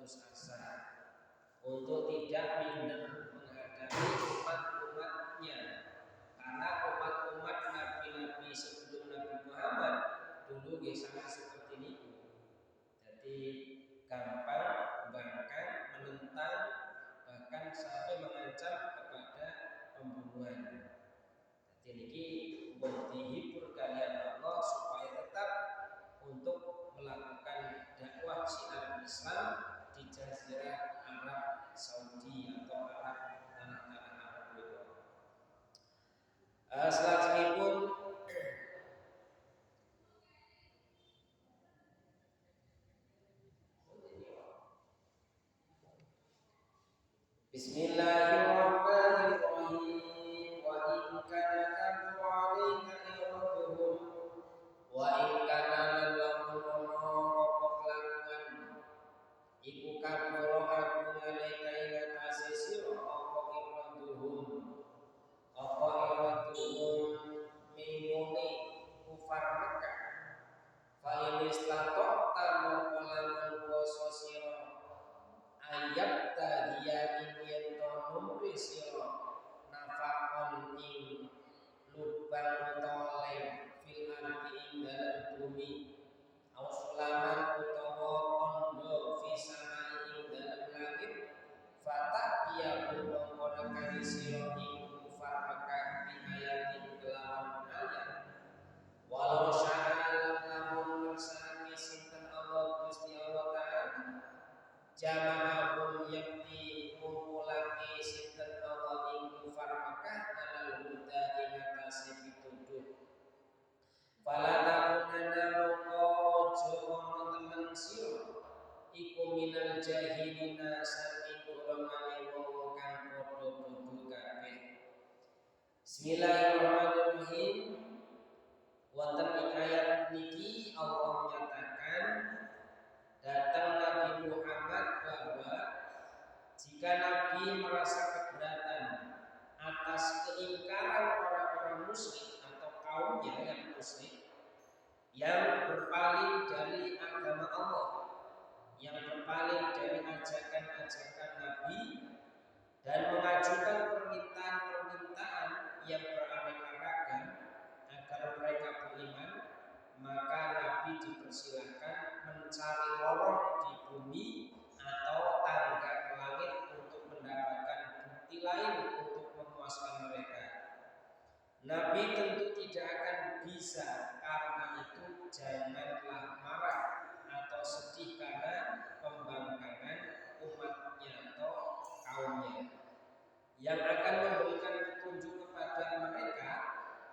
berputus asa, untuk tidak minder menghadapi umat-umatnya, karena umat-umat nabi-nabi sebelum Nabi Muhammad dulu sama seperti ini. Jadi gampang membangkang, menentang, bahkan sampai mengancam kepada pembunuhan. Jadi ini dihibur kalian Allah supaya tetap untuk melakukan dakwah syiar Islam di Jazirah Arab Saudi atau Arab tanah-tanah Arab itu. Selanjutnya Bismillahirrahmanirrahim. Wa in kana kabura 'alaika iraduhum wa in kana lahum kelakuan iku kabura agung 'alaika ila tasisir iraduhum minguni kufar Mekah fa in istata'ta maqalaman wasosira ayat tahiya ingin numri siro nafakon ing lubang toleng fil ardi ing dalam bumi ausulaman utawa kondo fisana ing dalam langit fatah ia mengkono kali siro ing kufar Mekah di ayatin kelawan ayat walau sya'alam lamun mersani sinten Allah Gusti Allah Ta'ala jama'ahum yakti kumpulake sinten Allah ing kufar Makkah alal huda ing atase pituduh fala takunanna mongko aja ana temen sira iku minal jahilina saking golongane wong kang padha bodho kabeh. Bismillahirrahmanirrahim. Wonten ing ayat niki Allah menyatakan datang Nabi Muhammad bahwa jika Nabi merasa keberatan atas keingkaran orang-orang musyrik atau kaumnya yang musyrik yang berpaling dari agama Allah, yang berpaling dari ajakan-ajakan Nabi dan mengajukan permintaan-permintaan yang beraneka ragam agar mereka beriman, maka Nabi dipersilakan mencari lorong di bumi atau tangga ke langit untuk mendapatkan bukti lain untuk memuaskan mereka. Nabi tentu tidak akan bisa, karena itu janganlah marah atau sedih karena pembangkangan umatnya atau kaumnya. Yang akan memberikan petunjuk kepada mereka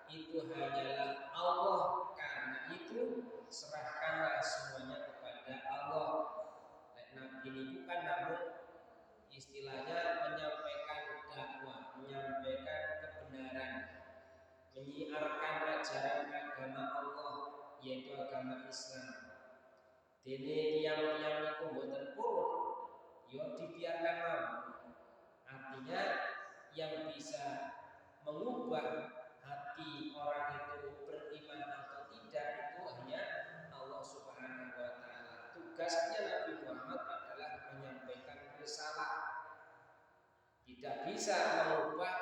itu hanyalah Allah. Karena itu serahkanlah semuanya kepada Allah. Nabi ini bukan namun istilahnya menyampaikan dakwah, menyampaikan kebenaran, menyiarkan ajaran agama Allah, yaitu agama Islam. Dene tiang-tiang itu mboten purun, yo dibiarkan mau. Artinya yang bisa mengubah hati orang itu beriman atau tidak itu hanya Allah Subhanahu wa Ta'ala. Tugasnya Nabi Muhammad adalah menyampaikan risalah. Tidak bisa mengubah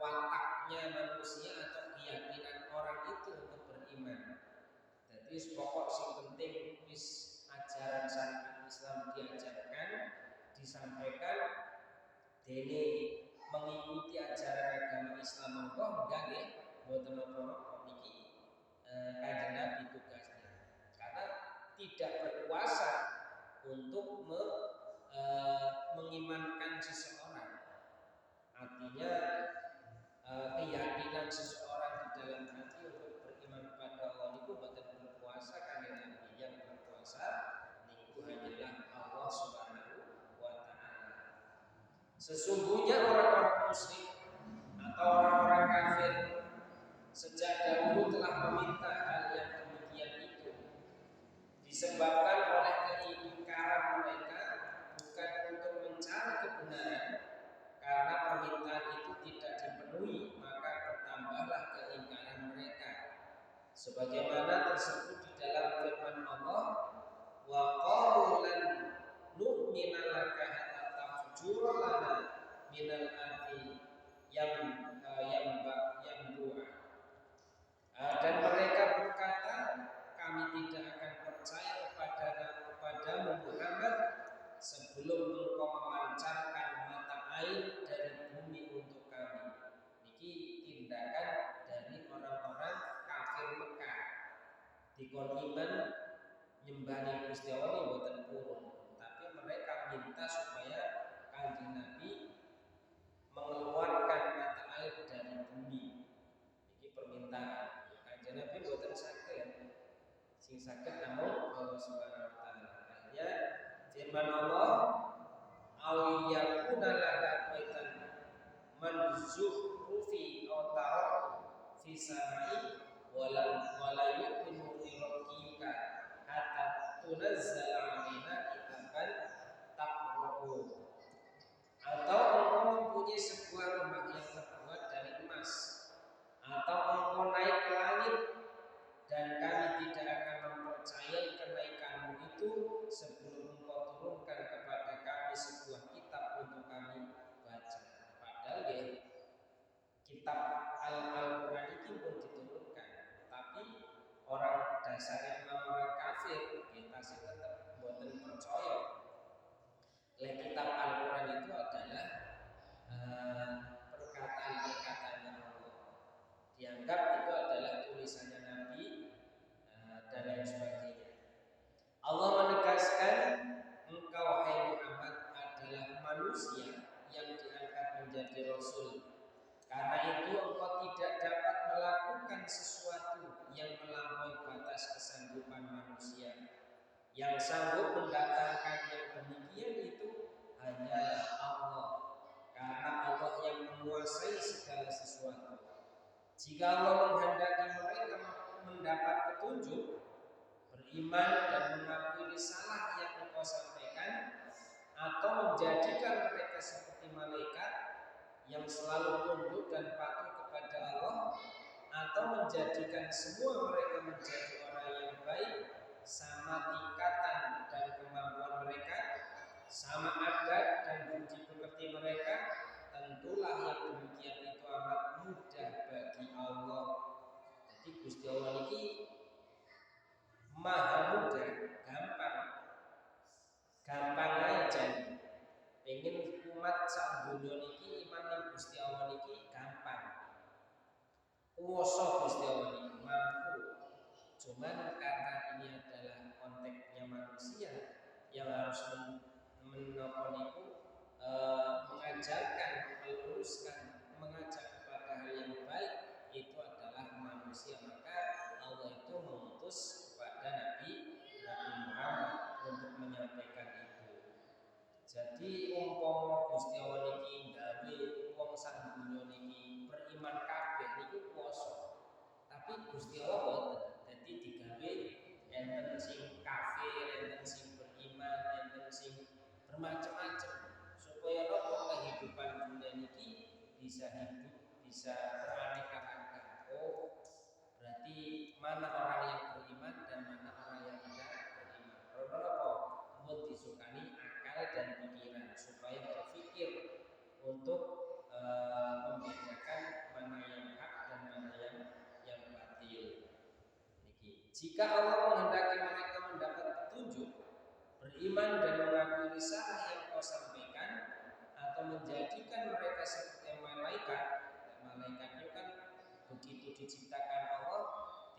wataknya manusia atau keyakinan orang itu untuk beriman. Jadi pokok sing penting wis ajaran syariat Islam diajarkan, disampaikan, dene mengikuti ajaran agama Islam monggo nggih mboten napa niki Kanjeng Nabi tugasnya. Karena tidak berkuasa untuk mengimankan seseorang. Artinya keyakinan seseorang di dalam hati untuk beriman kepada Allah itu mboten berkuasa Kanjeng Nabi. Yang berkuasa niku hanyalah Allah Subhanahu wa Ta'ala. Sesungguhnya orang-orang musyrik atau orang-orang kafir sejak dahulu telah meminta hal yang demikian itu, disebabkan oleh keingkaran mereka bukan untuk mencari kebenaran. Karena permintaan itu tidak dipenuhi, maka bertambahlah keingkaran mereka. Sebagaimana tersebut di dalam firman Allah, wa qalu lan nu'mina sebelum engkau memancarkan mata air dari bumi untuk kami. Niki tindakan dari orang-orang kafir Mekah. Dikon iman nyembah Gusti Allah mboten purun, tapi mereka minta supaya Kanjeng Nabi mengeluarkan mata air dari bumi. Niki permintaan. Kanjeng Nabi mboten saged. Sing saged namung Allah Subhanahu wa taala. Akhirnya firman Allah, "Aw yakuna laka baitan manzuhrufi aw ta'u fi samai wala yu'minu bi rabbika hatta tunazzala 'alaina kitaban taqra'u." Atau engkau mempunyai sebuah rumah yang terbuat dari emas, atau engkau naik ke langit dan kami tidak akan mempercayai kenaikanmu itu sebelum engkau turunkan kepada kami sebuah kitab untuk kami baca. Padahal ya, kitab Al-Quran ini pun diturunkan, tapi orang dasarnya orang kafir kita sih tetap boten percaya. Kitab Al-Quran itu adalah perkataan-perkataannya Allah. Dianggap itu adalah tulisannya Nabi dan lain sebagainya. Allah menegaskan, engkau hai Muhammad adalah manusia yang diangkat menjadi Rasul. Karena itu engkau tidak dapat melakukan sesuatu yang melampaui batas kesanggupan manusia. Yang sanggup mendatangkan yang demikian itu hanyalah Allah, karena Allah yang menguasai segala sesuatu. Jika Allah menghendaki mereka mendapat petunjuk, beriman dan mengakui risalah yang engkau sampaikan, atau menjadikan mereka seperti malaikat yang selalu tunduk dan patuh kepada Allah, atau menjadikan semua mereka menjadi orang yang baik, sama tingkatan dan kemampuan mereka, sama adat dan budi pekerti mereka, tentulah yang demikian itu amat mudah bagi Allah. Jadi Gusti Allah ini maha mudah, gampang aja. Pengen umat sak dunia niki iman ning Gusti Allah niki gampang. Kuwasa Gusti Allah niki mampu. Cuman karena ini adalah konteksnya manusia yang harus mengajarkan, meluruskan, mengajak kepada hal yang baik, itu adalah manusia. Maka Allah itu mengutus kepada Nabi Muhammad untuk menyampaikan itu. Jadi umpama Gusti Allah niki gawe wong sak dunya niki beriman kabeh niku kuwasa. Tapi Gusti Allah boten. Dadi digawe enten sing kafir, enten sing beriman, enten sing bermacam-macam supaya apa kehidupan dunia niki bisa hidup, bisa beraneka-ragam. Oh, berarti mana orang yang beriman dan mana orang yang tidak beriman. Karena apa? Mun disukani akal dan pikiran supaya berpikir untuk membedakan mana yang hak dan mana yang batil. Jika Allah menghendaki mereka mendapat petunjuk, beriman dan mengakui risalah yang kau sampaikan, atau menjadikan mereka seperti malaikat. Malaikat itu kan begitu diciptakan Allah,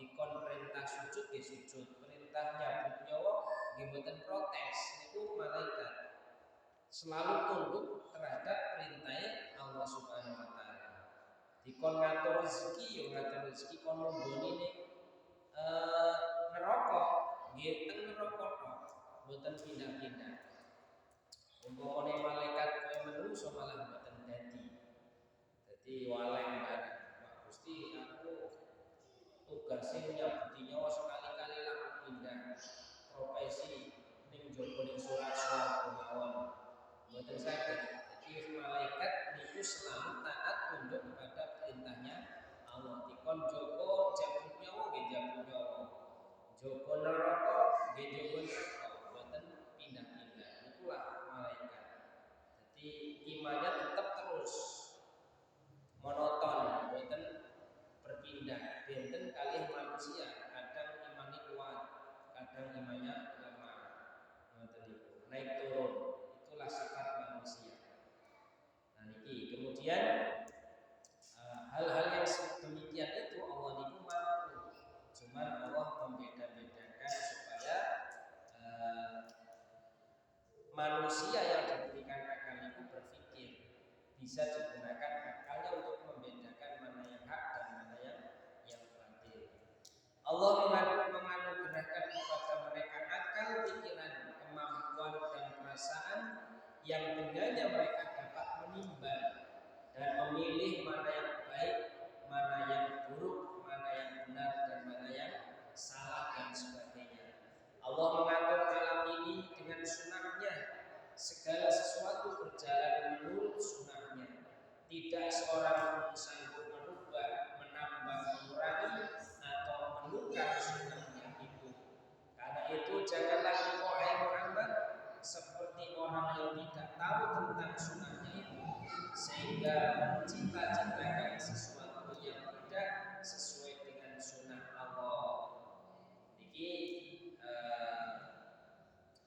dikon perintah sujud ya sujud, perintah nyabut nyawa nggih mboten protes. Itu malaikat selalu tunduk terhadap perintah Allah Subhanahu wa taala. Dikon ngatur rezeki ya ngatur rezeki, kon nggoni ning neraka nggih teng neraka tok, mboten pindah-pindah. Umpamane malaikat kaya manungsa malah mboten dadi. Dadi waleng bareng. Pak Gusti, aku tugasnya nyabuti nyawa sekali-kali lah pindah profesi ning jaba ning surat-surat mawon. Mboten saged. Jadi malaikat niku selalu taat tunduk kepada perintahnya Allah. Dikon joko jabut nyawa nggih jabut nyawa. Joko neraka nggih joko neraka. Mboten pindah-pindah. Itulah malaikat. Jadi imannya tetap terus monoton, mboten berpindah. Benten kalih manusia manusia yang diberikan akal itu berpikir, bisa digunakan akalnya untuk membedakan mana yang hak dan mana yang batil. Allah menganugerahkan kepada mereka akal, pikiran, kemampuan dan perasaan yang dengannya mereka dapat menimbang dan memilih mana yang baik, mana yang buruk, mana yang benar dan mana yang salah dan sebagainya. Allah mengatur alam ini dengan sunnahnya. Segala sesuatu berjalan menurut sunnahnya. Tidak seorang pun sanggup merubah, menambah, mengurangi atau menukar sunnahnya itu. Karena itu janganlah engkau hai Muhammad seperti orang yang tidak tahu tentang sunnahnya itu, sehingga mencita-citakan sesuatu yang tidak sesuai dengan sunnah Allah. Niki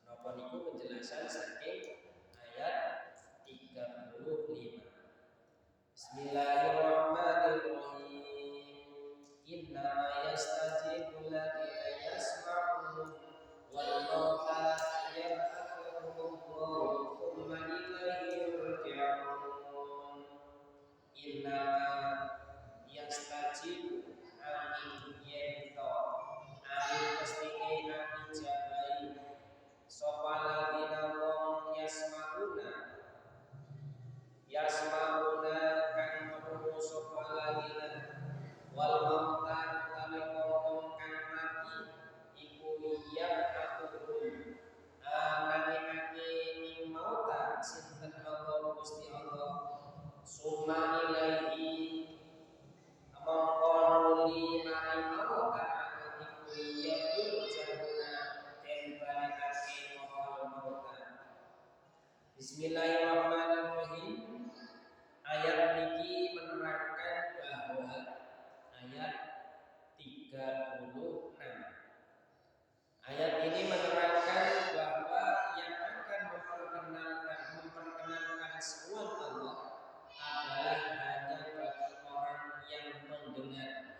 napa niku penjelasan saking ayat 35. Bismillahirrahmanirrahim. Innama yastajibul ladzina yasma'un wal mauta yab'athuhum thumma ilaihi yurja'un. Innama yastajibu amin yento amin pestike amin jabai sapa ladina wong yasma'una kang perlu sapa ladina wal mauta nalika wong kang mati iku yab'athuhum nangingake ing mauta sinten Allah Gusti Allah summa ilaihi mongko nuli mari mauta iku yurja'una den balikake mauta. Bismillahirrahmanirrahim. Ayat niki menerangkan bahwa ayat 36. Ayat ini menerangkan bahwa yang akan memperkenalkan seruan Allah adalah hanya bagi orang yang mendengar.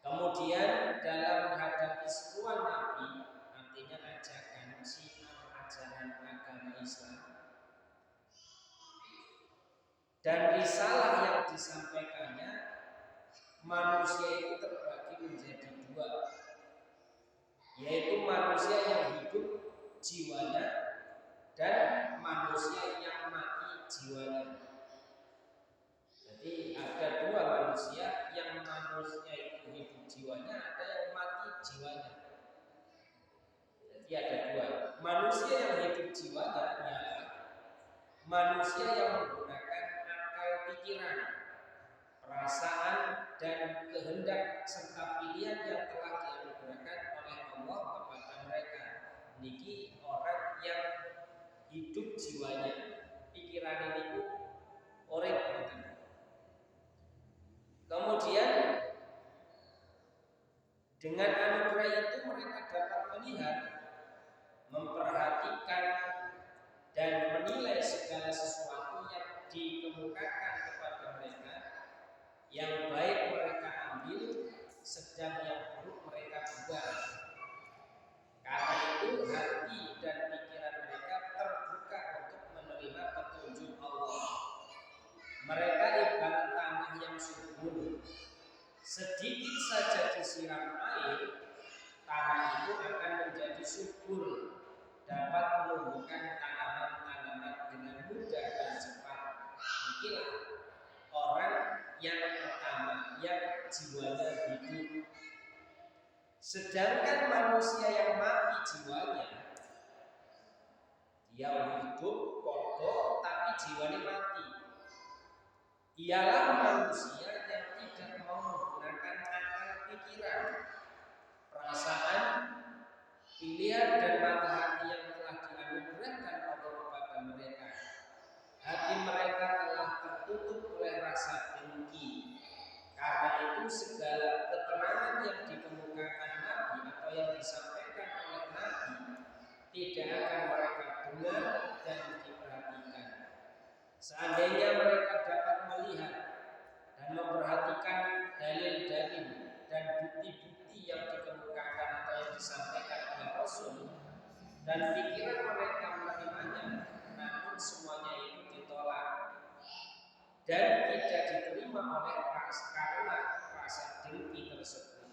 Kemudian dalam menghadapi seruan Nabi, artinya ajakan ajaran agama Islam dan risalah yang disampaikannya, manusia itu terbagi menjadi dua, yaitu manusia yang hidup jiwanya dan manusia yang mati jiwanya. Jadi ada dua manusia, yang manusia itu hidup jiwanya, ada yang mati jiwanya. Jadi ada dua. Manusia yang hidup jiwanya ialah manusia yang menggunakan akal pikiran, perasaan dan kehendak serta pilihan yang telah dianugerahkan oleh Allah kepada mereka. Niki orang yang hidup jiwanya, pikiran ini orang. Kemudian dengan anugerah itu mereka dapat melihat, memperhatikan dan menilai segala sesuatu yang dikemukakan kepada mereka. Yang baik mereka ambil, sedang yang buruk mereka buang. Karena itu hati dan pikiran mereka terbuka untuk menerima petunjuk Allah. Mereka ibarat tanah yang subur. Sedikit saja disiram air, tanah itu akan menjadi subur, dapat menumbuhkan tanaman-tanaman dengan mudah dan cepat. Inilah orang yang pertama, yang jiwanya hidup. Sedangkan manusia yang mati jiwanya, dia hidup kokoh tapi jiwanya mati. Ialah manusia yang tidak mau menggunakan akal pikiran, perasaan, pilihan dan mata hati yang telah dianugerahkan Allah kepada mereka. Hati mereka telah tertutup oleh rasa dengki. Karena itu segala keterangan yang dikemukakan Nabi atau yang disampaikan oleh Nabi tidak akan mereka dengar dan diperhatikan. Seandainya mereka dapat melihat dan memperhatikan dalil-dalil dan bukti-bukti yang dikemukakan atau yang disampaikan oleh Rasul, dan pikiran mereka menerima tersebut.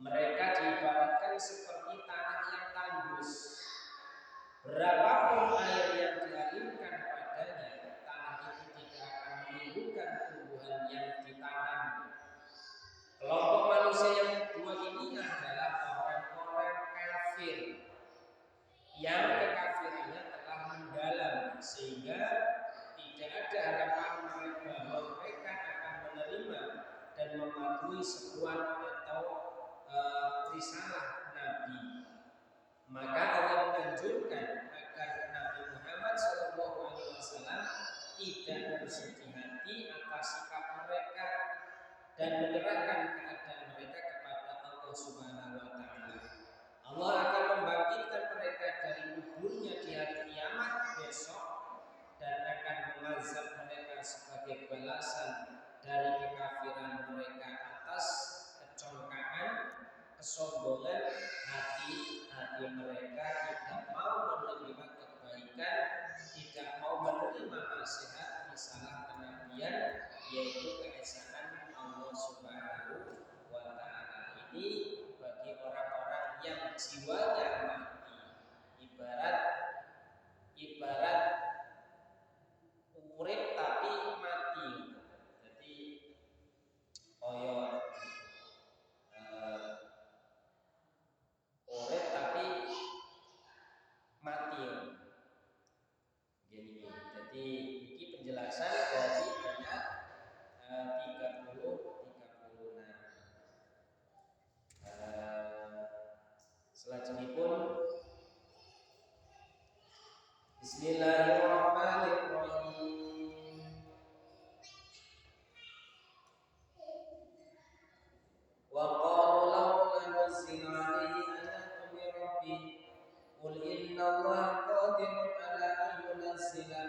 Mereka diibaratkan seperti tanah yang tandus. Berapapun air yang dialirkan padanya, tanah itu tidak akan menumbuhkan tumbuhan yang ditanam. Kelompok manusia yang kedua ini adalah orang-orang kafir yang kekafirannya telah mendalam, sehingga tidak ada harapan bahwa mereka akan menerima dan mematuhi seruan atau risalah Nabi. Maka Allah menganjurkan agar Nabi Muhammad SAW tidak bersedih hati atas sikap mereka dan menyerahkan keadaan mereka kepada Allah Subhanahu wa Ta'ala. Allah akan membangkitkan mereka dari kuburnya di hari kiamat besok dan akan mengazab mereka sebagai balasan dari kekafiran mereka atas kecongkaan, kesombongan hati mereka, tidak mau menerima kebaikan, tidak mau menerima nasihat risalah kenabian, yaitu keesaan Allah Subhanahu wa Ta'ala. Ini bagi orang-orang yang jiwanya mati, ibarat urip tapi mati. Jadi urip tapi mati. Gini. Jadi ini penjelasan dari ayat 30-36. Selanjutnya Bismillahirrahmanirrahim. Wa qalu lawla nuzila alaihi ayatun min rabbih qul innallaha qadirun ala an yunazzila